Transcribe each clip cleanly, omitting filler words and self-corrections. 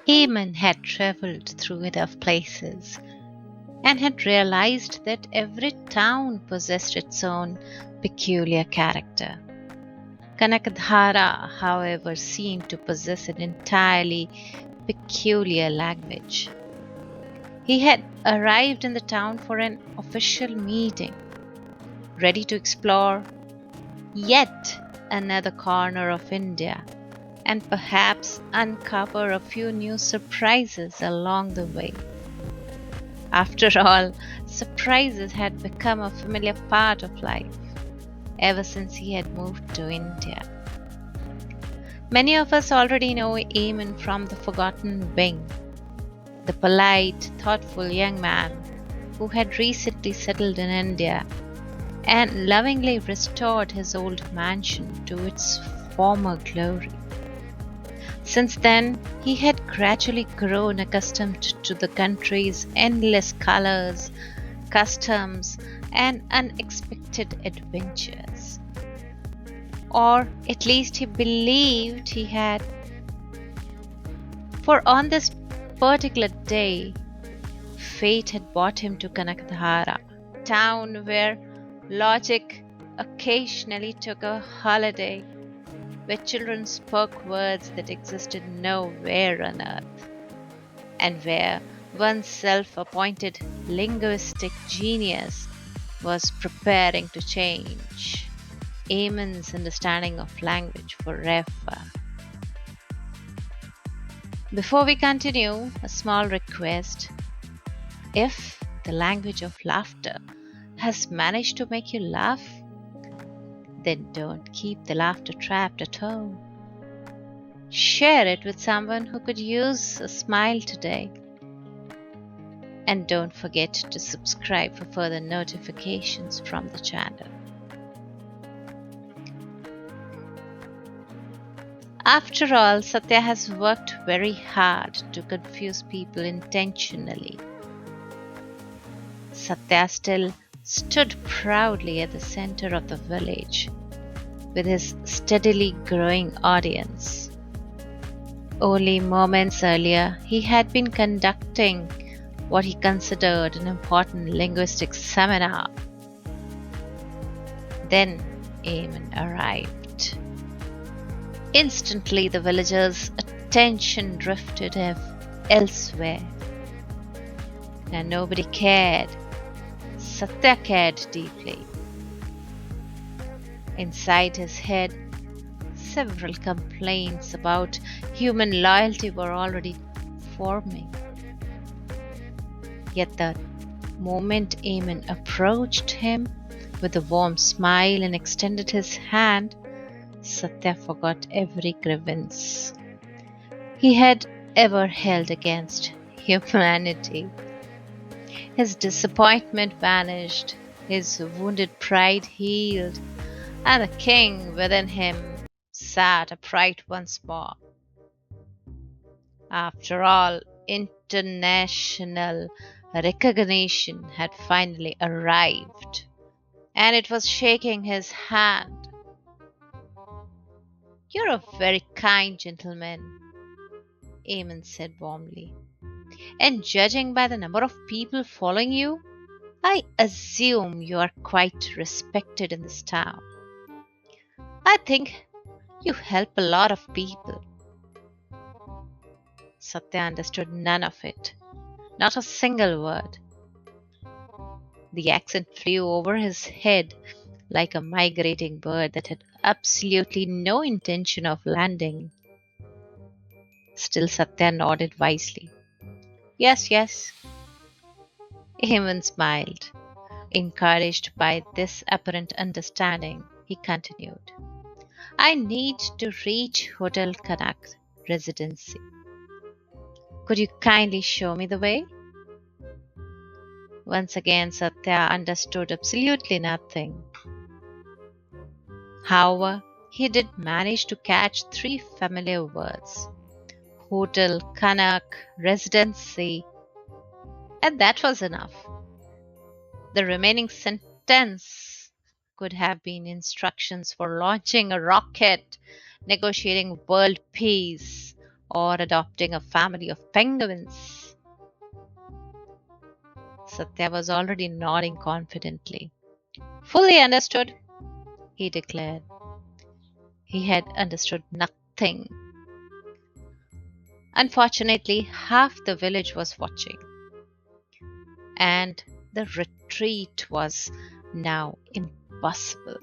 Eamonn had travelled through enough places and had realized that every town possessed its own peculiar character. Kanakadhara, however, seemed to possess an entirely peculiar language. He had arrived in the town for an official meeting, ready to explore yet another corner of India and perhaps uncover a few new surprises along the way. After all, surprises had become a familiar part of life ever since he had moved to India. Many of us already know Eamonn from the Forgotten Wing, the polite, thoughtful young man who had recently settled in India and lovingly restored his old mansion to its former glory. Since then, he had gradually grown accustomed to the country's endless colors, customs, and unexpected adventures. Or at least he believed he had. For on this particular day, fate had brought him to Kanakdhara, a town where logic occasionally took a holiday, where children spoke words that existed nowhere on earth, and where one self-appointed linguistic genius was preparing to change Eamonn's understanding of language forever. Before we continue, a small request. If the language of laughter has managed to make you laugh, then don't keep the laughter trapped at home. Share it with someone who could use a smile today. And don't forget to subscribe for further notifications from the channel. After all, Satya has worked very hard to confuse people intentionally. Satya still stood proudly at the center of the village with his steadily growing audience. Only moments earlier, he had been conducting what he considered an important linguistic seminar. Then Eamonn arrived. Instantly, the villagers' attention drifted elsewhere. And nobody cared. Satya cared deeply. Inside his head, several complaints about human loyalty were already forming. Yet the moment Eamonn approached him with a warm smile and extended his hand, Satya forgot every grievance he had ever held against humanity. His disappointment vanished, his wounded pride healed, and the king within him sat upright once more. After all, international recognition had finally arrived, and it was shaking his hand. "You're a very kind gentleman," Eamonn said warmly. "And judging by the number of people following you, I assume you are quite respected in this town. I think you help a lot of people." Satya understood none of it, not a single word. The accent flew over his head like a migrating bird that had absolutely no intention of landing. Still, Satya nodded wisely. "Yes, yes." Eamonn smiled. Encouraged by this apparent understanding, he continued. "I need to reach Hotel Kanak Residency. Could you kindly show me the way?" Once again, Satya understood absolutely nothing. However, he did manage to catch 3 familiar words: Hotel, Kanak, Residency, and that was enough. The remaining sentence could have been instructions for launching a rocket negotiating world peace, or adopting a family of penguins. Satya was already nodding confidently. Fully understood, he declared. He had understood nothing. Unfortunately, half the village was watching, and the retreat was now impossible.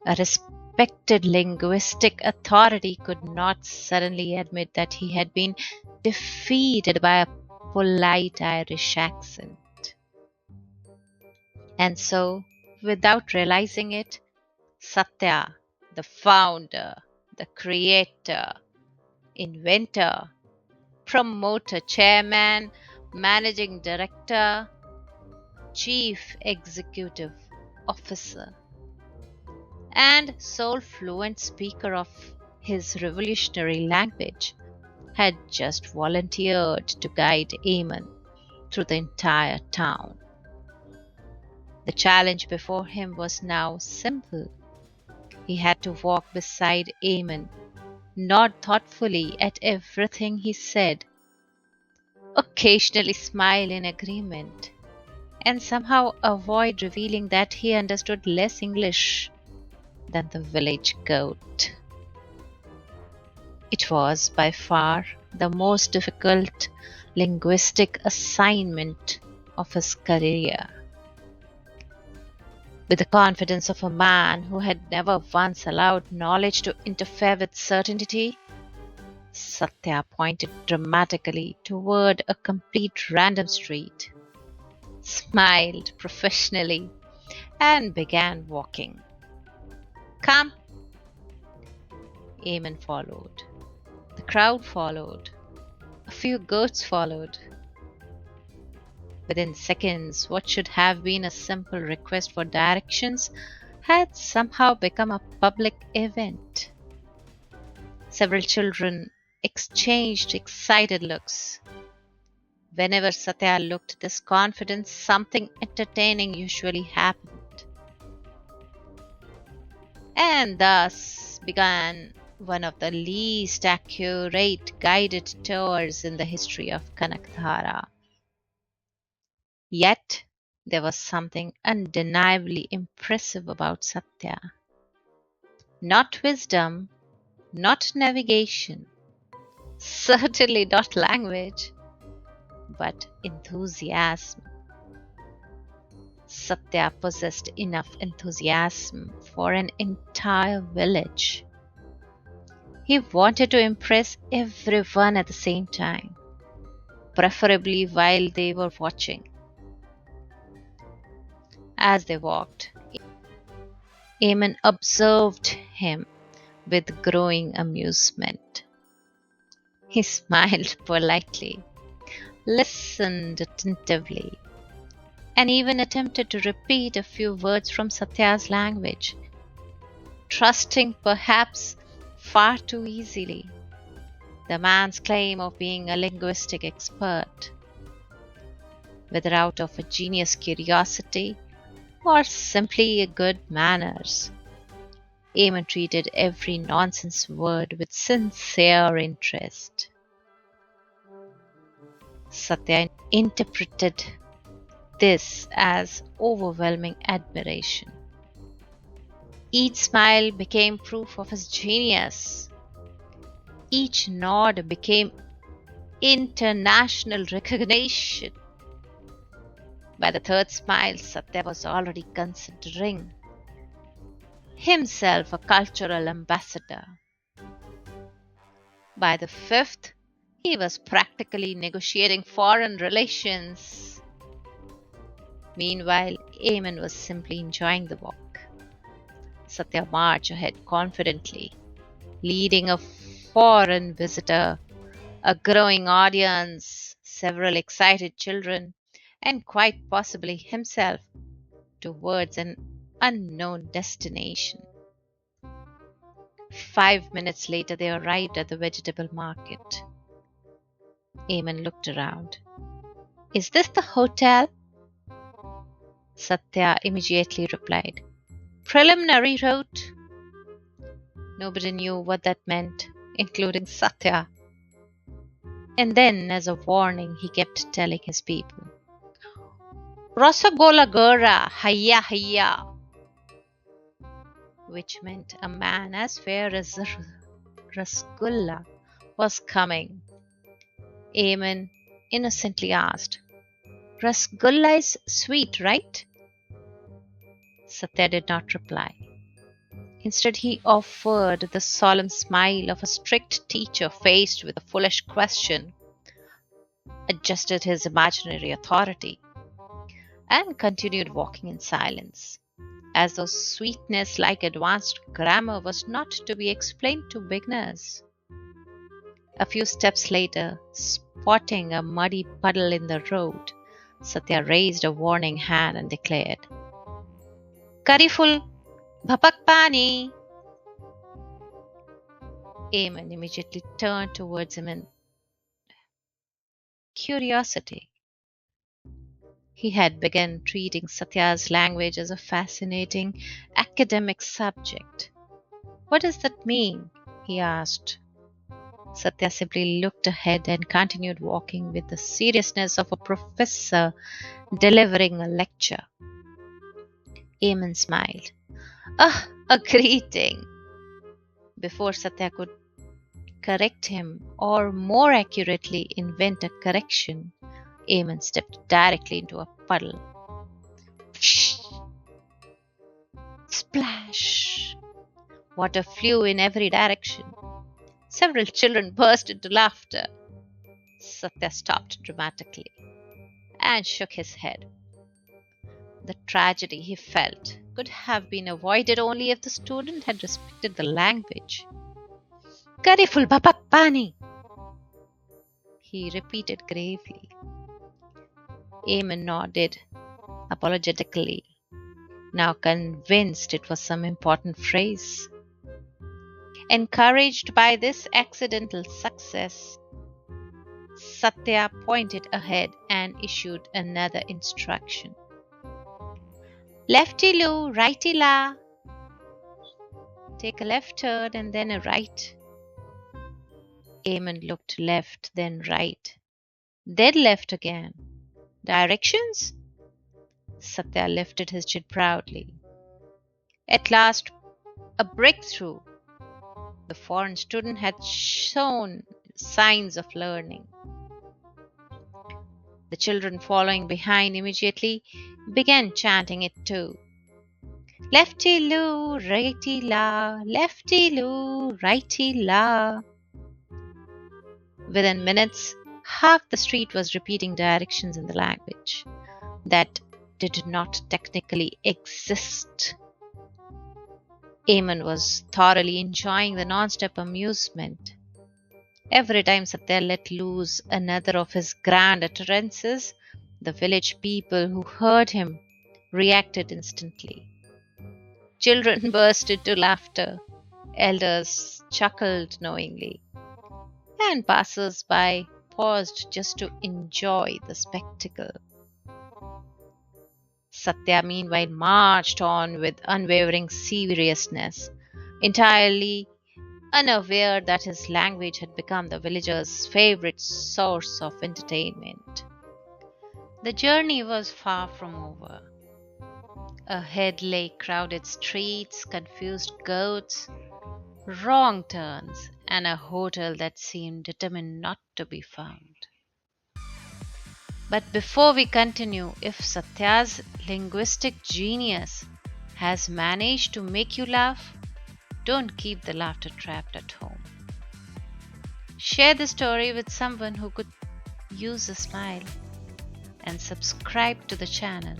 A respected linguistic authority could not suddenly admit that he had been defeated by a polite Irish accent. And so, without realizing it, Satya, the founder, the creator, inventor, promoter, chairman, managing director, chief executive officer, and sole fluent speaker of his revolutionary language, had just volunteered to guide Eamonn through the entire town. The challenge before him was now simple. He had to walk beside Eamonn, nod thoughtfully at everything he said, occasionally smile in agreement, and somehow avoid revealing that he understood less English than the village goat. It was by far the most difficult linguistic assignment of his career. With the confidence of a man who had never once allowed knowledge to interfere with certainty, Satya pointed dramatically toward a complete random street, smiled professionally, and began walking. Come! Eamonn followed. The crowd followed. A few goats followed. Within seconds, what should have been a simple request for directions had somehow become a public event. Several children exchanged excited looks. Whenever Satya looked this confident, something entertaining usually happened. And thus began one of the least accurate guided tours in the history of Kanakdhara. Yet there was something undeniably impressive about Satya. Not wisdom, not navigation, certainly not language, but enthusiasm. Satya possessed enough enthusiasm for an entire village. He wanted to impress everyone at the same time, preferably while they were watching. As they walked, Eamonn observed him with growing amusement. He smiled politely, listened attentively, and even attempted to repeat a few words from Satya's language, trusting perhaps far too easily the man's claim of being a linguistic expert. Whether out of a genius curiosity or simply a good manners, Eamonn treated every nonsense word with sincere interest. Satya interpreted this as overwhelming admiration. Each smile became proof of his genius. Each nod became international recognition. By the third smile, Satya was already considering himself a cultural ambassador. By the fifth, he was practically negotiating foreign relations. Meanwhile, Eamonn was simply enjoying the walk. Satya marched ahead confidently, leading a foreign visitor, a growing audience, several excited children, and quite possibly himself towards an unknown destination. 5 minutes later, they arrived at the vegetable market. Eamonn looked around. Is this the hotel? Satya immediately replied. Preliminary route. Nobody knew what that meant, including Satya. And then, as a warning, he kept telling his people, Rasagola Gora, Hayya Hayya, which meant a man as fair as a Rasgulla was coming. Eamonn innocently asked, Rasgulla is sweet, right? Satya did not reply. Instead, he offered the solemn smile of a strict teacher faced with a foolish question, adjusted his imaginary authority, and continued walking in silence, as though sweetness like advanced grammar was not to be explained to beginners. A few steps later, spotting a muddy puddle in the road, Satya raised a warning hand and declared, Kariful Bhapak Pani! Eamonn immediately turned towards him in curiosity. He had begun treating Satya's language as a fascinating academic subject. What does that mean? He asked. Satya simply looked ahead and continued walking with the seriousness of a professor delivering a lecture. Eamonn smiled. Ah, a greeting! Before Satya could correct him, or more accurately invent a correction, Eamonn stepped directly into a puddle. Splash! Water flew in every direction. Several children burst into laughter. Satya stopped dramatically and shook his head. The tragedy he felt could have been avoided only if the student had respected the language. Kariful Bapak Pani, he repeated gravely. Eamonn nodded apologetically, now convinced it was some important phrase. Encouraged by this accidental success, Satya pointed ahead and issued another instruction. Lefty loo, righty la. Take a left turn and then a right. Eamonn looked left, then right, then left again. Directions? Satya lifted his chin proudly. At last, a breakthrough. The foreign student had shown signs of learning. The children following behind immediately began chanting it too. Lefty loo, righty la, lefty loo, righty la. Within minutes, half the street was repeating directions in the language that did not technically exist. Eamonn was thoroughly enjoying the non-stop amusement. Every time Satya let loose another of his grand utterances, the village people who heard him reacted instantly. Children burst into laughter, elders chuckled knowingly, and passers-by paused just to enjoy the spectacle. Satya, meanwhile, marched on with unwavering seriousness, entirely unaware that his language had become the villagers' favorite source of entertainment. The journey was far from over. Ahead lay crowded streets, confused goats, wrong turns, and a hotel that seemed determined not to be found. But before we continue, if Satya's linguistic genius has managed to make you laugh, don't keep the laughter trapped at home. Share the story with someone who could use a smile and subscribe to the channel.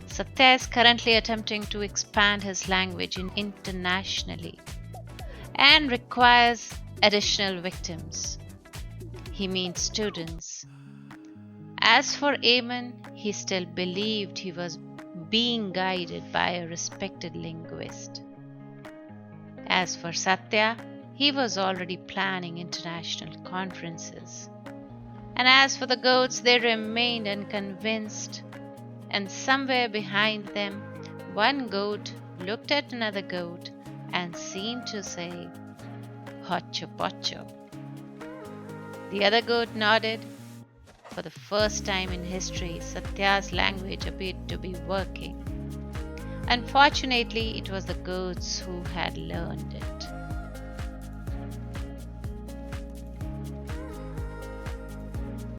Satya is currently attempting to expand his language internationally and requires additional victims. He means students. As for Eamonn, he still believed he was being guided by a respected linguist. As for Satya, he was already planning international conferences. And as for the goats, they remained unconvinced. And somewhere behind them, one goat looked at another goat and seemed to say, Hocho pocho. The other goat nodded. For the first time in history, Satya's language appeared to be working. Unfortunately, it was the goats who had learned it.